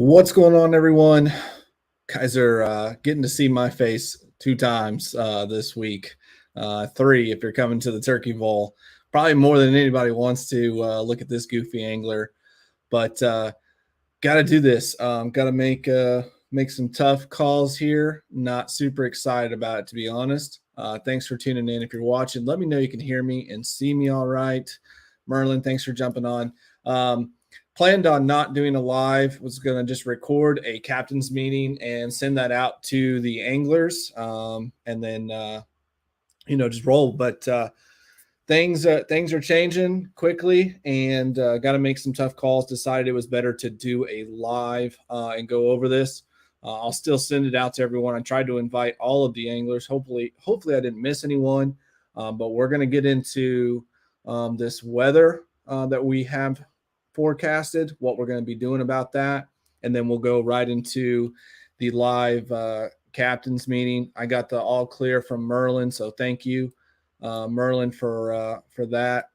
What's going on, everyone? Guys are getting to see my face 2 times this week. Three if you're coming to the Turkey Bowl. Probably more than anybody wants to look at this goofy angler. But got to do this. Got to make some tough calls here. Not super excited about it, to be honest. Thanks for tuning in. If you're watching, let me know you can hear me and see me all right. Merlin, thanks for jumping on. Planned on not doing a live, was going to just record a captain's meeting and send that out to the anglers, and then just roll. But things are changing quickly, and got to make some tough calls. Decided it was better to do a live and go over this. I'll still send it out to everyone. I tried to invite all of the anglers. Hopefully I didn't miss anyone. But we're going to get into this weather that we have forecasted, what we're going to be doing about that, and then we'll go right into the live captain's meeting. I got the all clear from Merlin, so thank you, Merlin, for that.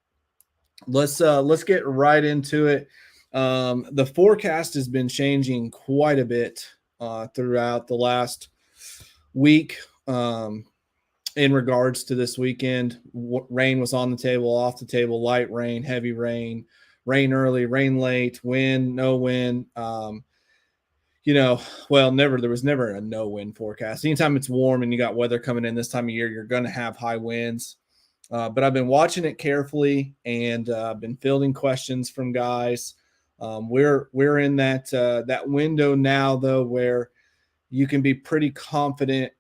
Let's get right into it. The forecast has been changing quite a bit throughout the last week in regards to this weekend. Rain was on the table, off the table, light rain, heavy rain, rain early, rain late, wind, no wind. There was never a no wind forecast. Anytime it's warm and you got weather coming in this time of year, you're going to have high winds. But I've been watching it carefully, and been fielding questions from guys. We're in that window now, though, where you can be pretty confident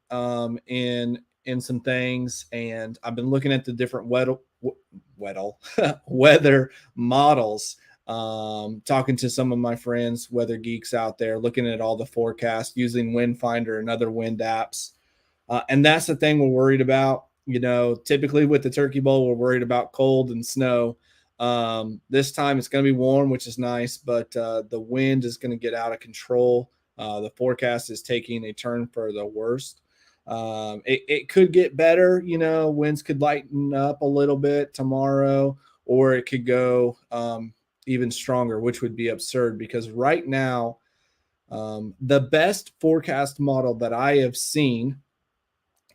in some things. And I've been looking at the different weather models, talking to some of my friends, weather geeks out there, looking at all the forecasts, using Wind Finder and other wind apps. And that's the thing we're worried about. Typically with the Turkey Bowl, we're worried about cold and snow. This time it's going to be warm, which is nice, but the wind is going to get out of control. The forecast is taking a turn for the worst. It could get better, winds could lighten up a little bit tomorrow, or it could go even stronger, which would be absurd, because right now the best forecast model that I have seen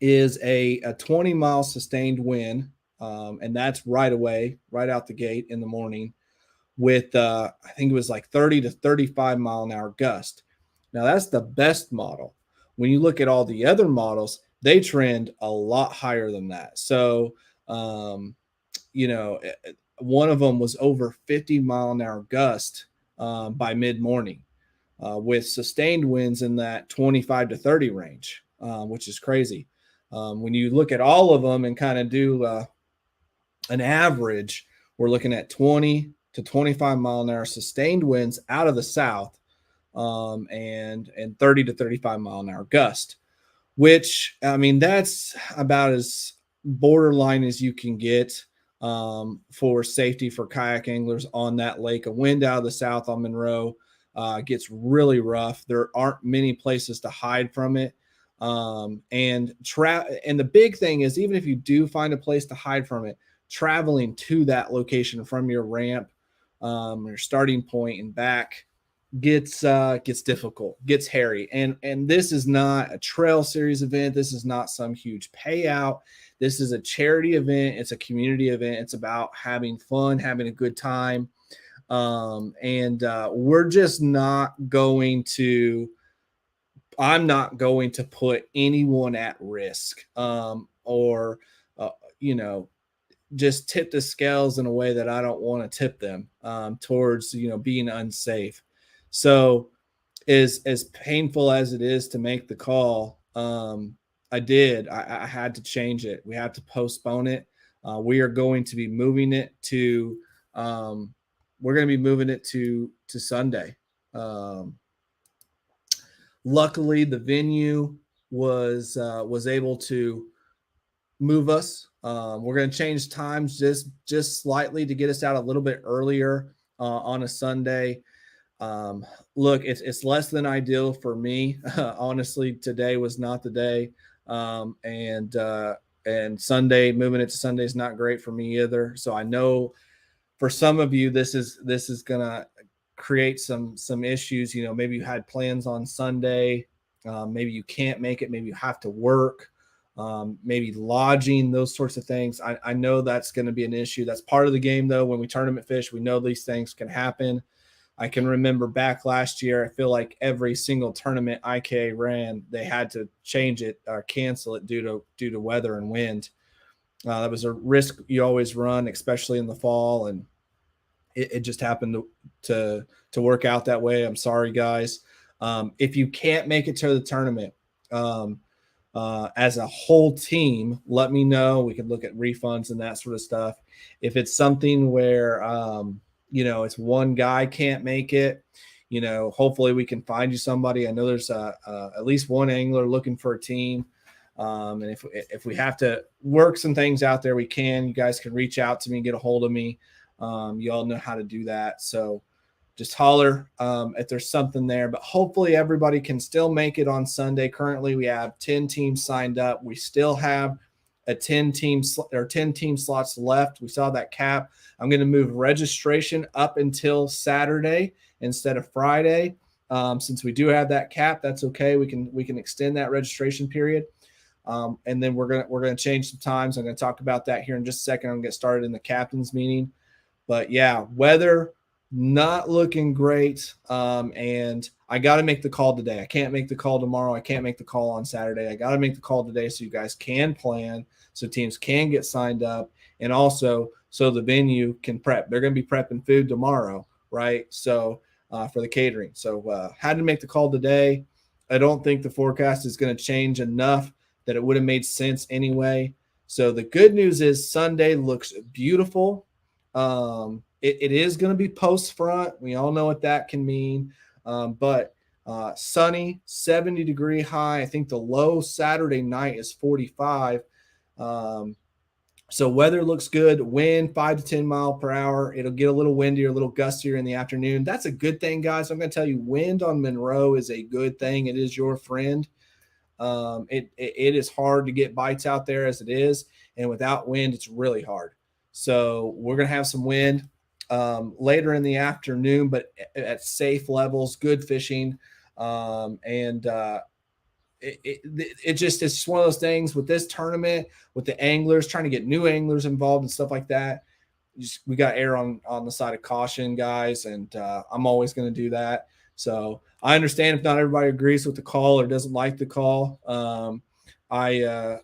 is a 20-mile sustained wind, and that's right away, right out the gate in the morning, with I think it was like 30 to 35 mile an hour gust. Now that's the best model. When you look at all the other models, they trend a lot higher than that. So, one of them was over 50 mile an hour gust by mid-morning, with sustained winds in that 25 to 30 range, which is crazy. When you look at all of them and kind of do an average, we're looking at 20 to 25 mile an hour sustained winds out of the south, and 30 to 35 mile an hour gust, which, that's about as borderline as you can get for safety for kayak anglers on that lake. A wind out of the south on Monroe gets really rough. There aren't many places to hide from it. And the big thing is, even if you do find a place to hide from it, traveling to that location from your ramp, your starting point and back, gets difficult, gets hairy. And this is not a trail series event. This is not some huge payout. This is a charity event. It's a community event. It's about having fun, having a good time. We're just not going to, I'm not going to put anyone at risk, or just tip the scales in a way that I don't want to tip them towards, being unsafe. So as painful as it is to make the call, I had to change it. We have to postpone it. We are going to be moving it to Sunday. Luckily, the venue was able to move us. We're going to change times just slightly to get us out a little bit earlier on a Sunday. Look, it's less than ideal for me. Honestly, today was not the day. And Sunday, moving it to Sunday is not great for me either. So I know for some of you, this is gonna create some issues. Maybe you had plans on Sunday, maybe you can't make it, maybe you have to work, maybe lodging, those sorts of things. I know that's going to be an issue. That's part of the game, though. When we tournament fish, we know these things can happen. I can remember back last year, I feel like every single tournament IK ran, they had to change it or cancel it due to weather and wind. That was a risk you always run, especially in the fall, and it just happened to work out that way. I'm sorry, guys. If you can't make it to the tournament as a whole team, let me know. We can look at refunds and that sort of stuff. If it's something where it's one guy can't make it, hopefully we can find you somebody. I know there's at least one angler looking for a team. And if we have to work some things out there, we can. You guys can reach out to me, get a hold of me. You all know how to do that. So just holler if there's something there. But hopefully everybody can still make it on Sunday. Currently, we have 10 teams signed up. We still have a 10 team slots left. We saw that cap. I'm going to move registration up until Saturday instead of Friday. Since we do have that cap, that's okay. We can extend that registration period. And then we're gonna change some times. I'm gonna talk about that here in just a second. I'm gonna get started in the captain's meeting. But yeah, weather not looking great. And I got to make the call today. I can't make the call tomorrow. I can't make the call on Saturday. I got to make the call today so you guys can plan, so teams can get signed up, and also so the venue can prep. They're going to be prepping food tomorrow, right? So for the catering. So had to make the call today. I don't think the forecast is going to change enough that it would have made sense anyway. So the good news is Sunday looks beautiful. It is going to be post front. We all know what that can mean. But sunny, 70-degree high. I think the low Saturday night is 45. So weather looks good. Wind 5 to 10 mile per hour. It'll get a little windier, a little gustier in the afternoon. That's a good thing, guys. I'm going to tell you, wind on Monroe is a good thing. It is your friend. It is hard to get bites out there as it is, and without wind, it's really hard. So we're going to have some wind later in the afternoon, but at safe levels, good fishing. It's just one of those things with this tournament, with the anglers trying to get new anglers involved and stuff like that. We got to err on the side of caution, guys, and I'm always going to do that. So I understand if not everybody agrees with the call or doesn't like the call. I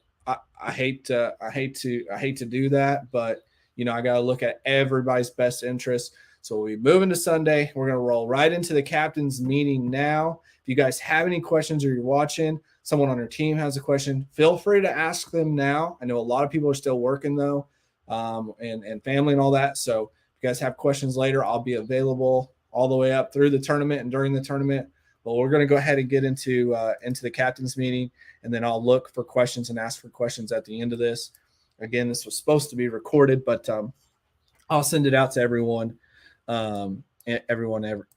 hate to do that, but I got to look at everybody's best interest. So we'll be moving to Sunday. We're going to roll right into the captain's meeting now. If you guys have any questions or you're watching, someone on your team has a question, feel free to ask them now. I know a lot of people are still working though, and family and all that. So if you guys have questions later, I'll be available all the way up through the tournament and during the tournament. But we're going to go ahead and get into the captain's meeting, and then I'll look for questions and ask for questions at the end of this. Again, this was supposed to be recorded, but I'll send it out to everyone.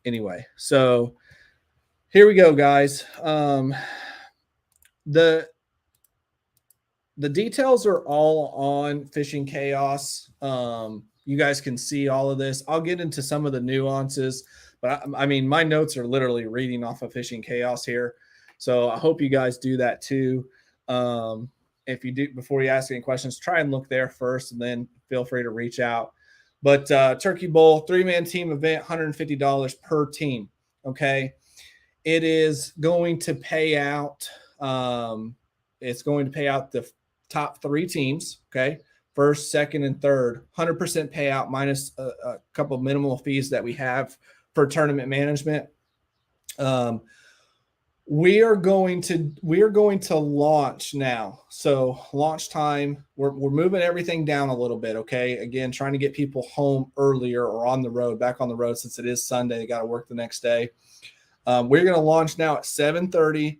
Anyway. So here we go, guys. The details are all on Fishing Chaos. You guys can see all of this. I'll get into some of the nuances, but I mean, my notes are literally reading off of Fishing Chaos here. So I hope you guys do that too. If you do, before you ask any questions, try and look there first, and then feel free to reach out. But Turkey Bowl, 3-man team event, $150 per team. Okay. It is going to pay out. It's going to pay out the top 3 teams. Okay. First, second, and third, 100% payout minus a couple of minimal fees that we have for tournament management. We are going to launch now. So launch time, we're moving everything down a little bit. Okay. Again, trying to get people home earlier or back on the road, since it is Sunday. They got to work the next day. We're going to launch now at 7:30.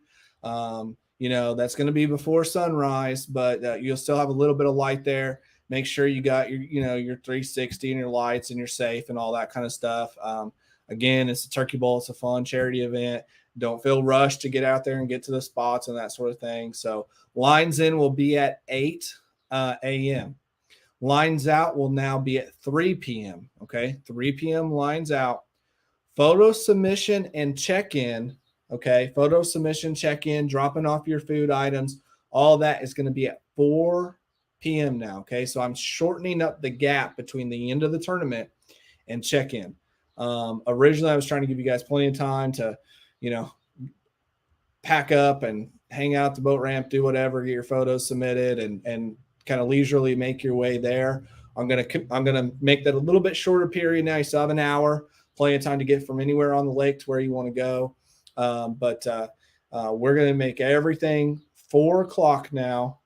That's going to be before sunrise, but you'll still have a little bit of light there. Make sure you got your 360 and your lights and your safe and all that kind of stuff. Again, it's a Turkey Bowl. It's a fun charity event. Don't feel rushed to get out there and get to the spots and that sort of thing. So lines in will be at 8 a.m. Lines out will now be at 3 p.m. Okay, 3 p.m. lines out. photo submission and check-in. Okay, photo submission, check-in, dropping off your food items, all that is going to be at 4 p.m. now. Okay, so I'm shortening up the gap between the end of the tournament and check-in. Originally, I was trying to give you guys plenty of time to, pack up and hang out at the boat ramp, do whatever, get your photos submitted, and kind of leisurely make your way there. I'm gonna make that a little bit shorter period now. You still have an hour, plenty of time to get from anywhere on the lake to where you want to go. But we're gonna make everything 4 o'clock now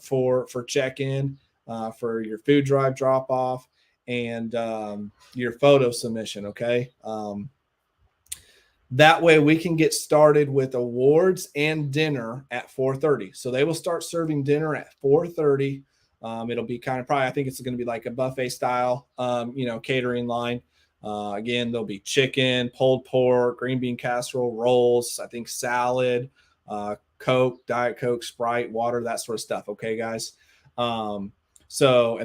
for check-in, for your food drive drop off, and your photo submission. Okay. That way we can get started with awards and dinner at 4:30. So they will start serving dinner at 4:30. It'll be kind of probably, I think it's going to be like a buffet style, catering line. Again, there'll be chicken, pulled pork, green bean casserole, rolls, I think salad, Coke, Diet Coke, Sprite, water, that sort of stuff. Okay, guys. And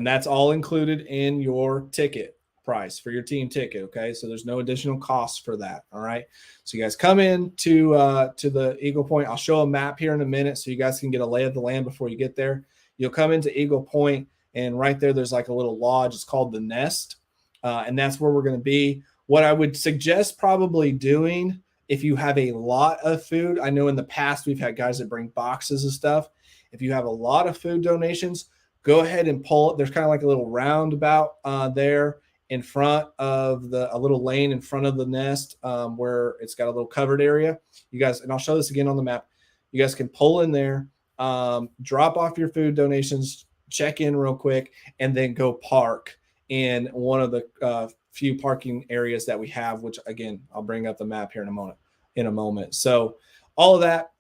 that's all included in your ticket price for your team ticket. Okay, so there's no additional cost for that. All right, so you guys come in to the Eagle Point. I'll show a map here in a minute so you guys can get a lay of the land before you get there. You'll come into Eagle Point, and right there's like a little lodge. It's called the Nest, and that's where we're going to be. What I would suggest probably doing, if you have a lot of food, I know in the past we've had guys that bring boxes of stuff. If you have a lot of food donations, go ahead and pull it. There's kind of like a little roundabout there in front of a little lane in front of the Nest, where it's got a little covered area. You guys, and I'll show this again on the map. You guys can pull in there, drop off your food donations, check in real quick, and then go park in one of the few parking areas that we have, which again, I'll bring up the map here in a moment. So all of that,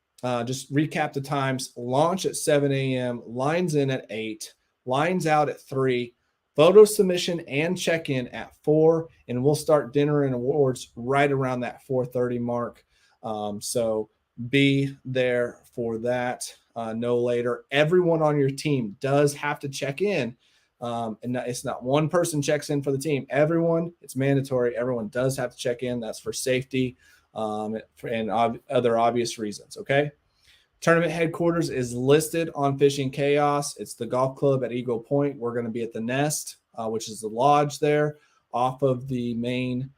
just recap the times: launch at 7 a.m., lines in at 8, lines out at 3, photo submission and check-in at 4, and we'll start dinner and awards right around that 4:30 mark. So be there for that, no later. Everyone on your team does have to check in, and it's not one person checks in for the team. Everyone, it's mandatory. Everyone does have to check in. That's for safety and other obvious reasons. Okay. Tournament headquarters is listed on Fishing Chaos. It's the golf club at Eagle Point. We're going to be at the Nest, which is the lodge there off of the main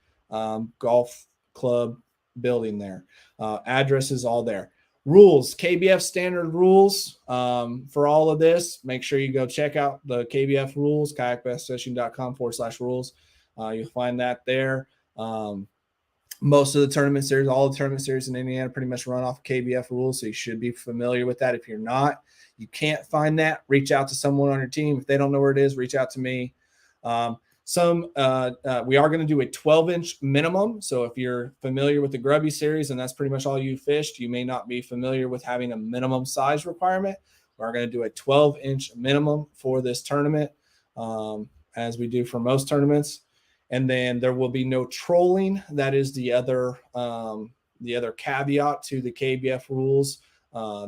golf club building there. Address is all there. Rules, KBF standard rules for all of this. Make sure you go check out the KBF rules, kayakbassfishing.com/rules. You'll find that there. Most of the tournament series, all the tournament series in Indiana pretty much run off of KBF rules, so you should be familiar with that. If you're not, you can't find that, reach out to someone on your team. If they don't know where it is, reach out to me. We are going to do a 12-inch minimum. So if you're familiar with the Grubby series and that's pretty much all you fished, you may not be familiar with having a minimum size requirement. We're going to do a 12-inch minimum for this tournament, as we do for most tournaments. And then there will be no trolling. That is the other caveat to the KBF rules.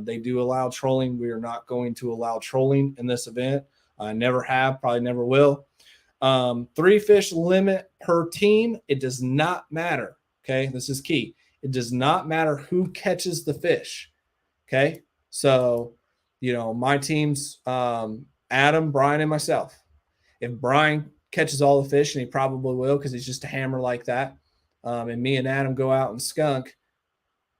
They do allow trolling. We are not going to allow trolling in this event. I never have, probably never will. 3 fish limit per team. It does not matter. Okay, this is key. It does not matter who catches the fish. Okay, so my team's Adam, Brian, and myself. If Brian catches all the fish, and he probably will because he's just a hammer like that, and me and Adam go out and skunk,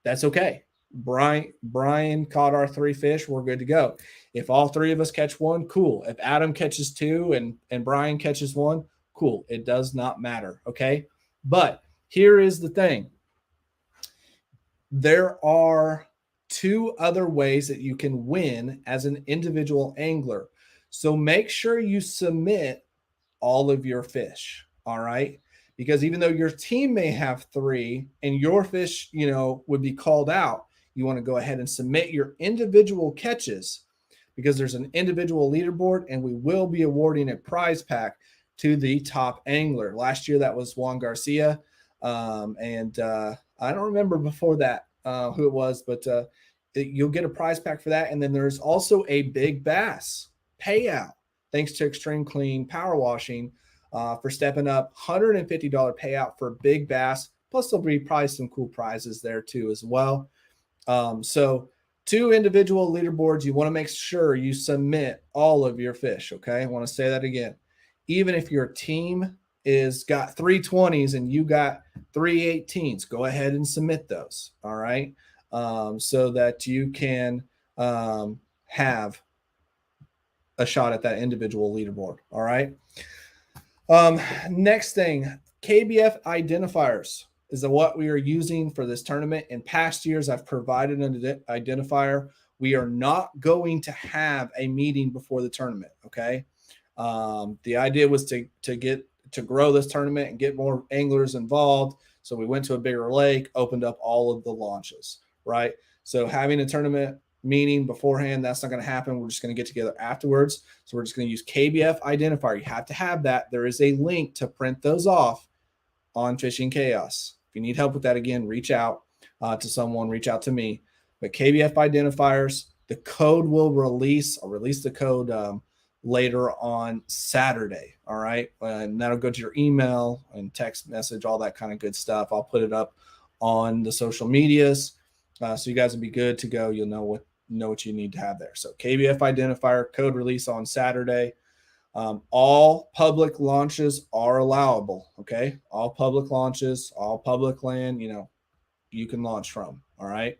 that's okay. Brian caught our 3 fish, we're good to go. If all 3 of us catch one, cool. If Adam catches 2 and Brian catches 1, cool. It does not matter, okay? But here is the thing. There are 2 other ways that you can win as an individual angler. So make sure you submit all of your fish, all right? Because even though your team may have 3 and your fish, would be called out, you want to go ahead and submit your individual catches, because there's an individual leaderboard and we will be awarding a prize pack to the top angler. Last year, that was Juan Garcia. And I don't remember before that who it was, but you'll get a prize pack for that. And then there's also a big bass payout, thanks to Extreme Clean Power Washing, for stepping up. $150 payout for big bass Plus, there'll be probably some cool prizes there too as well. So 2 individual leaderboards, you want to make sure you submit all of your fish, okay? I want to say that again. Even if your team is got 3 20s and you got 3 18s, go ahead and submit those, all right? So that you can have a shot at that individual leaderboard, all right? Next thing, KBF Identifiers is what we are using for this tournament. In past years, I've provided an identifier. We are not going to have a meeting before the tournament, okay? The idea was to grow this tournament and get more anglers involved. So we went to a bigger lake, opened up all of the launches, right? So having a tournament meeting beforehand, that's not going to happen. We're just going to get together afterwards. So we're just going to use KBF Identifier. You have to have that. There is a link to print those off on Fishing Chaos. If you need help with that, again, reach out to someone, reach out to me. But KBF Identifiers, the code will release. I'll release the code later on Saturday, all right? And that'll go to your email and text message, all that kind of good stuff. I'll put it up on the social medias, so you guys will be good to go. You'll know what you need to have there. So KBF Identifier, code release on Saturday. All public launches are allowable, okay? All public launches, all public land, you can launch from, all right?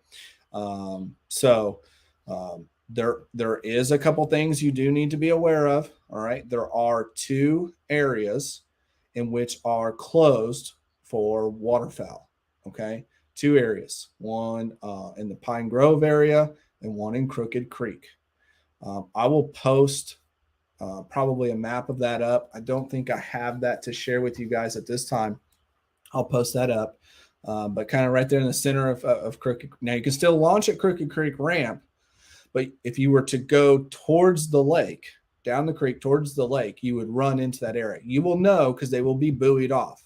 There is a couple things you do need to be aware of, all right? There are 2 areas in which are closed for waterfowl, okay? 2 areas, one in the Pine Grove area and one in Crooked Creek. I will post probably a map of that up. I don't think I have that to share with you guys at this time. I'll post that up, but kind of right there in the center of Crooked. Now, you can still launch at Crooked Creek Ramp, but if you were to go towards the lake, down the creek towards the lake, you would run into that area. You will know because they will be buoyed off,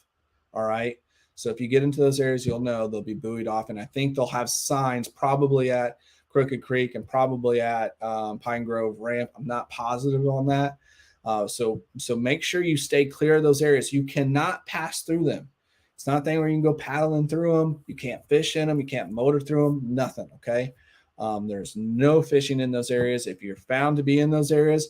all right? So if you get into those areas, you'll know they'll be buoyed off, and I think they'll have signs probably at Crooked Creek and probably at Pine Grove Ramp. I'm not positive on that. So make sure you stay clear of those areas. You cannot pass through them. It's not a thing where you can go paddling through them. You can't fish in them. You can't motor through them. Nothing, okay? There's no fishing in those areas. If you're found to be in those areas,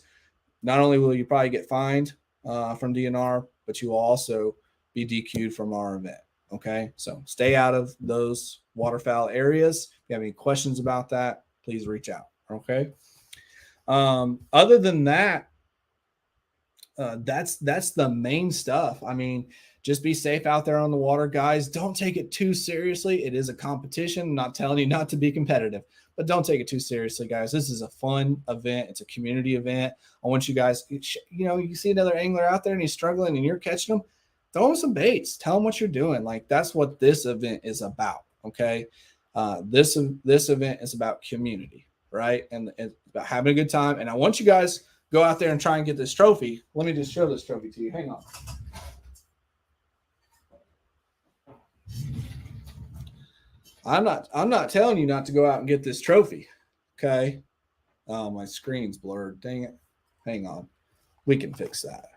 not only will you probably get fined from DNR, but you will also be DQ'd from our event, okay? So stay out of those waterfowl areas. If you have any questions about that, please reach out, okay? Other than that, that's the main stuff. I mean, just be safe out there on the water, guys. Don't take it too seriously. It is a competition. I'm not telling you not to be competitive, but don't take it too seriously, guys. This is a fun event. It's a community event. I want you guys, you see another angler out there and he's struggling and you're catching him, throw him some baits. Tell him what you're doing. Like, that's what this event is about, okay? This event is about community, right? And it's about having a good time. And I want you guys go out there and try and get this trophy. Let me just show this trophy to you. Hang on. I'm not telling you not to go out and get this trophy. Okay. Oh, my screen's blurred. Dang it. Hang on. We can fix that.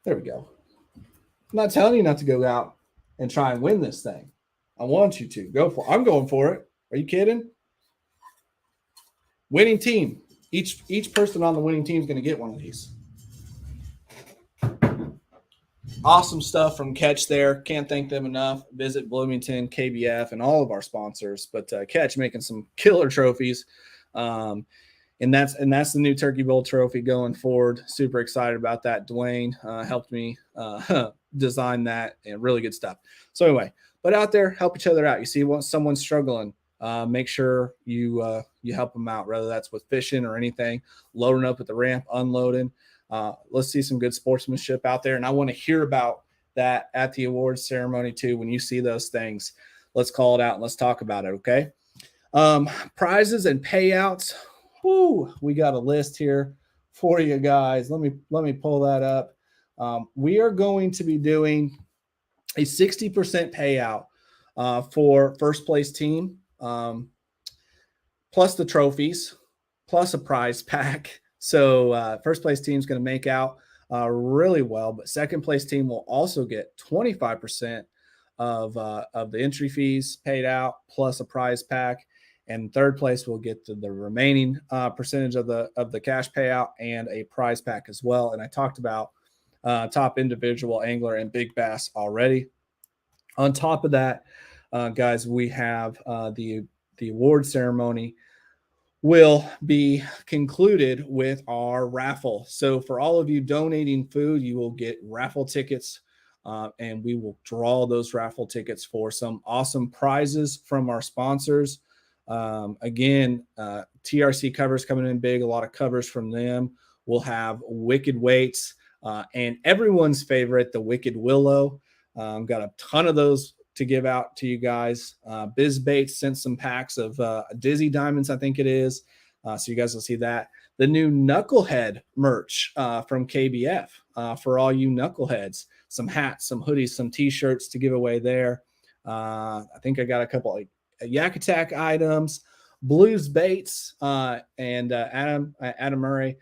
There we go. I'm not telling you not to go out and try and win this thing. I want you to go for it. I'm going for it. Are you kidding? Winning team. Each person on the winning team is going to get one of these. Awesome stuff from Catch there. Can't thank them enough. Visit Bloomington, KBF, and all of our sponsors. But Catch making some killer trophies. And that's the new Turkey Bowl trophy going forward. Super excited about that. Dwayne helped me design that, and really good stuff. So anyway, but out there, help each other out. You see someone's struggling, make sure you help them out, whether that's with fishing or anything, loading up at the ramp, unloading. Let's see some good sportsmanship out there. And I want to hear about that at the awards ceremony too. When you see those things, let's call it out and let's talk about it. Okay. Prizes and payouts. Whoo, we got a list here for you guys. Let me pull that up. We are going to be doing a 60% payout for first place team, plus the trophies, plus a prize pack. So first place team is going to make out really well. But second place team will also get 25% of the entry fees paid out plus a prize pack, and third place will get the remaining percentage of the cash payout and a prize pack as well. And I talked about top individual angler and big bass already. On top of that, guys, we have the award ceremony will be concluded with our raffle. So for all of you donating food, you will get raffle tickets, and we will draw those raffle tickets for some awesome prizes from our sponsors. Again, TRC covers coming in big, a lot of covers from them. We'll have Wicked Weights and everyone's favorite, the Wicked Willow. Got a ton of those to give out to you guys. Biz Baits sent some packs of Dizzy Diamonds, I think it is. So you guys will see that. The new Knucklehead merch from KBF for all you knuckleheads. Some hats, some hoodies, some t-shirts to give away there. I think I got a couple like Yak Attack items, Blues Baits, and Adam Murray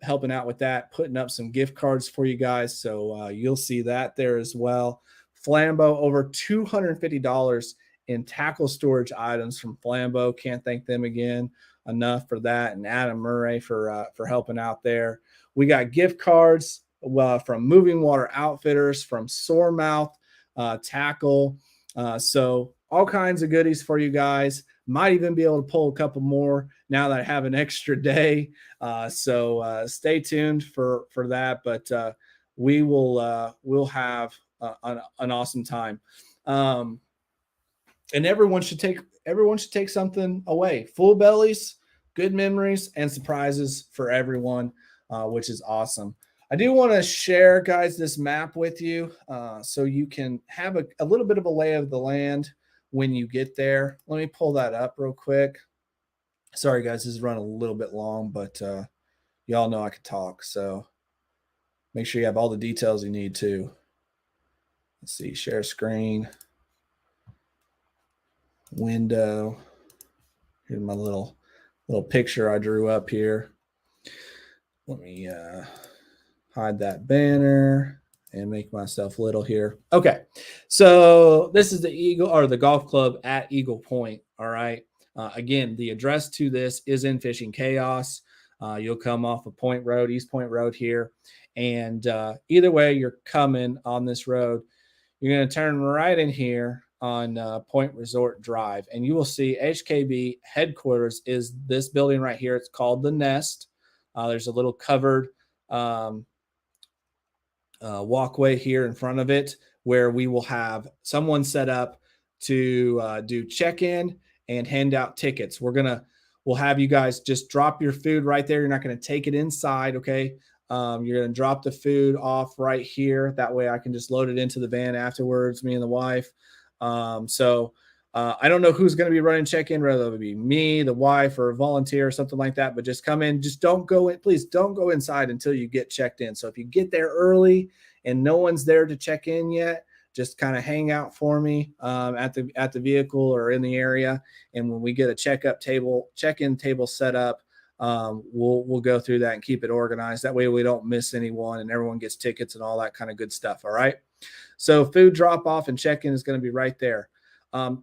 helping out with that, putting up some gift cards for you guys. So you'll see that there as well. Flambeau, over $250 in tackle storage items from Flambeau. Can't thank them again enough for that. And Adam Murray for helping out there. We got gift cards from Moving Water Outfitters, from Soremouth Tackle. So all kinds of goodies for you guys. Might even be able to pull a couple more now that I have an extra day. So stay tuned for that. But we will we'll have an awesome time. And everyone should take something away. Full bellies, good memories, and surprises for everyone, which is awesome. I do want to share, guys, this map with you so you can have a little bit of a lay of the land when you get there. Let me pull that up real quick. Sorry, guys, this is running a little bit long, but y'all know I can talk. So make sure you have all the details you need too. Let's see, share screen, window. Here's my little picture I drew up here. Let me hide that banner and make myself little here. Okay, so this is the Eagle or the golf club at Eagle Point. All right. Again, the address to this is in Fishing Chaos. You'll come off of Point Road, East Point Road here, and either way you're coming on this road, you're going to turn right in here on Point Resort Drive, and you will see HKB headquarters is this building right here. It's called the Nest. There's a little covered walkway here in front of it where we will have someone set up to do check-in and hand out tickets. We'll have you guys just drop your food right there. You're not going to take it inside, okay? You're going to drop the food off right here. That way I can just load it into the van afterwards, me and the wife. So I don't know who's going to be running check-in, whether it be me, the wife, or a volunteer or something like that, but just come in. Just don't go in. Please don't go inside until you get checked in. So if you get there early and no one's there to check in yet, just kind of hang out for me at the vehicle or in the area. And when we get a check-in table set up, we'll go through that and keep it organized. That way we don't miss anyone and everyone gets tickets and all that kind of good stuff. All right. So food drop off and check-in is going to be right there.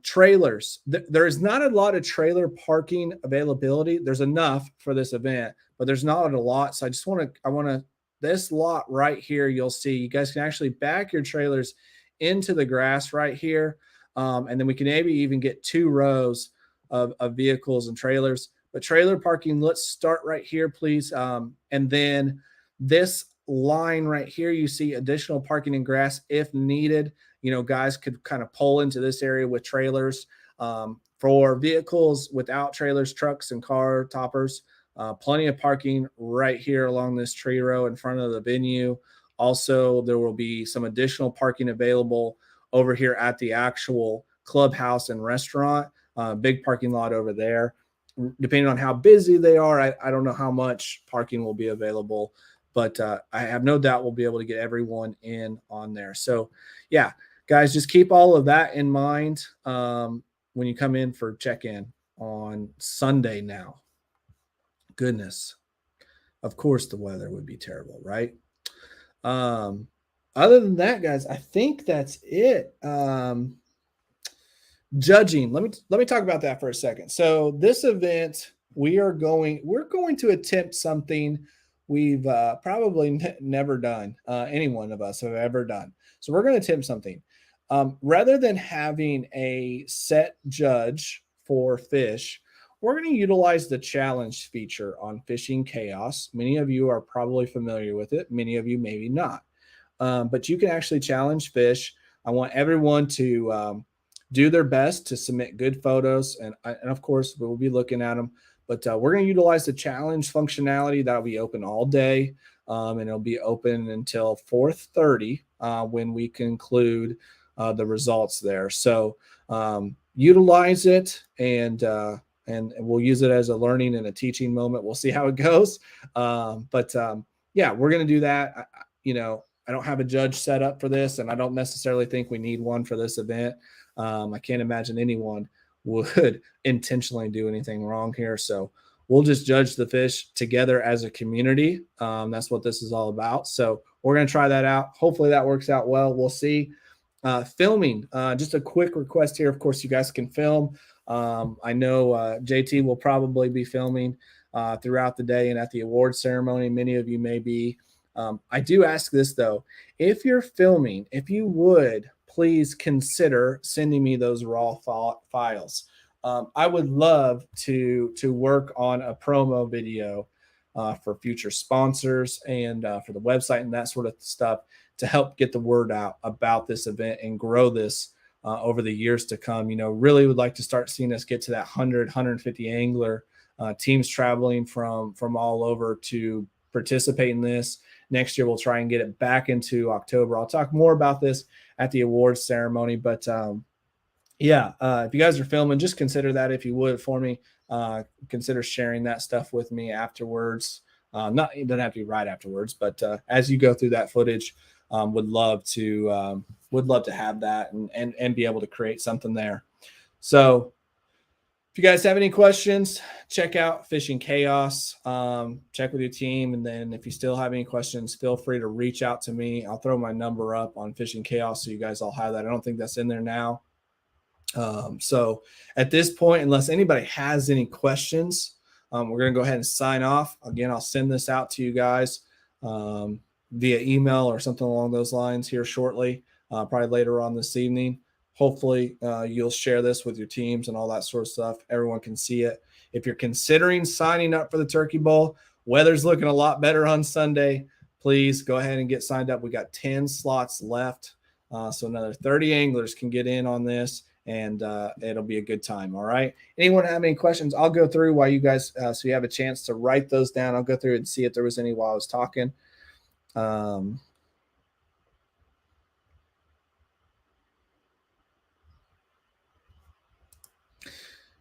Trailers. There is not a lot of trailer parking availability. There's enough for this event, but there's not a lot. So I want to, this lot right here, you'll see you guys can actually back your trailers into the grass right here. And then we can maybe even get 2 rows of vehicles and trailers, but trailer parking, let's start right here, please. And then this line right here, you see additional parking and grass if needed. You know, guys could kind of pull into this area with trailers. For vehicles without trailers, trucks and car toppers, plenty of parking right here along this tree row in front of the venue. Also, there will be some additional parking available over here at the actual clubhouse and restaurant. Big parking lot over there. Depending on how busy they are, I don't know how much parking will be available, but I have no doubt we'll be able to get everyone in on there. So, yeah, guys, just keep all of that in mind when you come in for check-in on Sunday now. Goodness. Of course, the weather would be terrible, right? Other than that, guys, I think that's it. Judging. Let me talk about that for a second. So this event, we're going to attempt something we've probably never done. Any one of us have ever done. So we're going to attempt something. Rather than having a set judge for fish, we're going to utilize the challenge feature on Fishing Chaos. Many of you are probably familiar with it. Many of you maybe not. But you can actually challenge fish. I want everyone to do their best to submit good photos, and of course we'll be looking at them. But we're going to utilize the challenge functionality that'll be open all day, and it'll be open until 4:30 when we conclude the results there. So utilize it, and we'll use it as a learning and a teaching moment. We'll see how it goes. Yeah, we're going to do that. I don't have a judge set up for this, and I don't necessarily think we need one for this event. I can't imagine anyone would intentionally do anything wrong here. So we'll just judge the fish together as a community. That's what this is all about. So we're going to try that out. Hopefully that works out well. We'll see. Filming, just a quick request here. Of course, you guys can film. I know JT will probably be filming throughout the day and at the award ceremony. Many of you may be. I do ask this, though. If you're filming, if you would, please consider sending me those raw files. I would love to work on a promo video for future sponsors and for the website and that sort of stuff to help get the word out about this event and grow this over the years to come. Really would like to start seeing us get to that 150 angler teams traveling from all over to participate in this. Next year, we'll try and get it back into October. I'll talk more about this at the awards ceremony. But if you guys are filming, just consider that if you would for me. Consider sharing that stuff with me afterwards. It doesn't have to be right afterwards, but as you go through that footage, would love to have that and be able to create something there. So if you guys have any questions, check out Fishing Chaos. Check with your team. And then if you still have any questions, feel free to reach out to me. I'll throw my number up on Fishing Chaos so you guys all have that. I don't think that's in there now. So at this point, unless anybody has any questions, we're going to go ahead and sign off. Again, I'll send this out to you guys via email or something along those lines here shortly, probably later on this evening. Hopefully you'll share this with your teams and all that sort of stuff. Everyone can see it. If you're considering signing up for the Turkey Bowl, weather's looking a lot better on Sunday. Please go ahead and get signed up. We got 10 slots left. So another 30 anglers can get in on this, and it'll be a good time. All right. Anyone have any questions? I'll go through while you guys, so you have a chance to write those down. I'll go through and see if there was any while I was talking.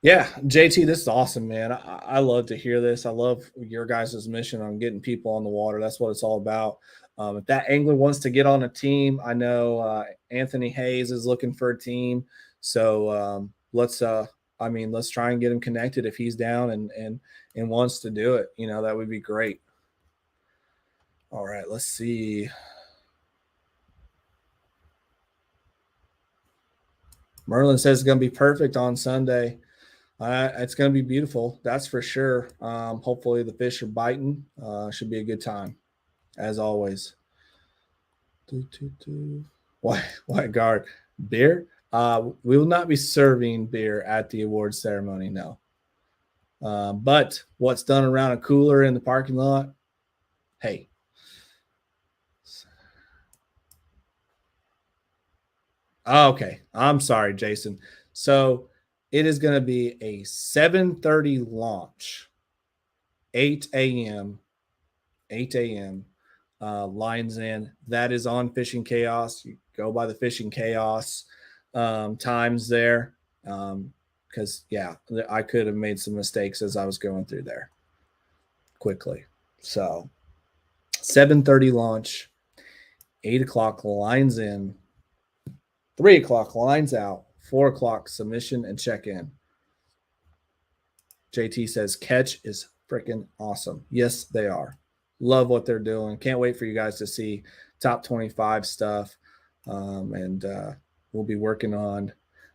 Yeah, JT, this is awesome, man. I love to hear this. I love your guys' mission on getting people on the water. That's what it's all about. If that angler wants to get on a team, I know Anthony Hayes is looking for a team. So let's try and get him connected if he's down and wants to do it. That would be great. All right, let's see. Merlin says it's going to be perfect on Sunday. It's going to be beautiful. That's for sure. Hopefully the fish are biting. Should be a good time, as always. White guard beer. We will not be serving beer at the awards ceremony. No. But what's done around a cooler in the parking lot? Hey. Okay. I'm sorry, Jason. So it is going to be a 7:30 launch, 8 a.m. Lines in. That is on Fishing Chaos. You go by the Fishing Chaos times there, because I could have made some mistakes as I was going through there quickly. So 7:30 launch, 8 o'clock lines in, 3 o'clock lines out, 4 o'clock submission and check-in. JT says catch is freaking awesome. Yes, they are. Love what they're doing. Can't wait for you guys to top 25 stuff. And we'll be working on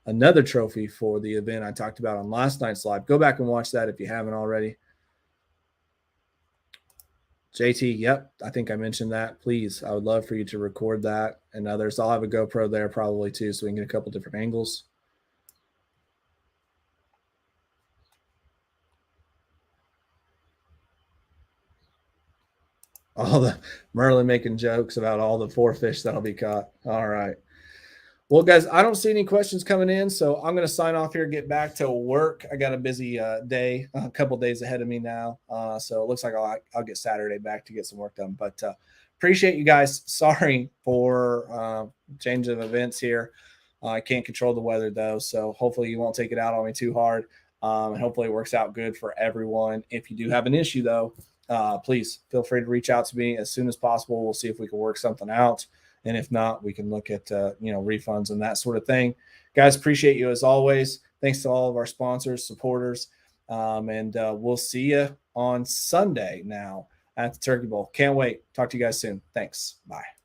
another trophy for the event I talked about on last night's live. Go back and watch that if you haven't already. JT, yep, I think I mentioned that. Please, I would love for you to record that and others. I'll have a GoPro there probably too, so we can get a couple different angles. All the Merlin making jokes about all the 4 fish that'll be caught. All right. Well, guys, I don't see any questions coming in, so I'm going to sign off here, get back to work. I got a busy day, a couple days ahead of me now, so it looks like I'll get Saturday back to get some work done. But appreciate you guys. Sorry for change of events here. I can't control the weather, though, so hopefully you won't take it out on me too hard, and hopefully it works out good for everyone. If you do have an issue, though, please feel free to reach out to me as soon as possible. We'll see if we can work something out. And if not, we can look at, refunds and that sort of thing. Guys, appreciate you as always. Thanks to all of our sponsors, supporters. And we'll see you on Sunday now at the Turkey Bowl. Can't wait. Talk to you guys soon. Thanks. Bye.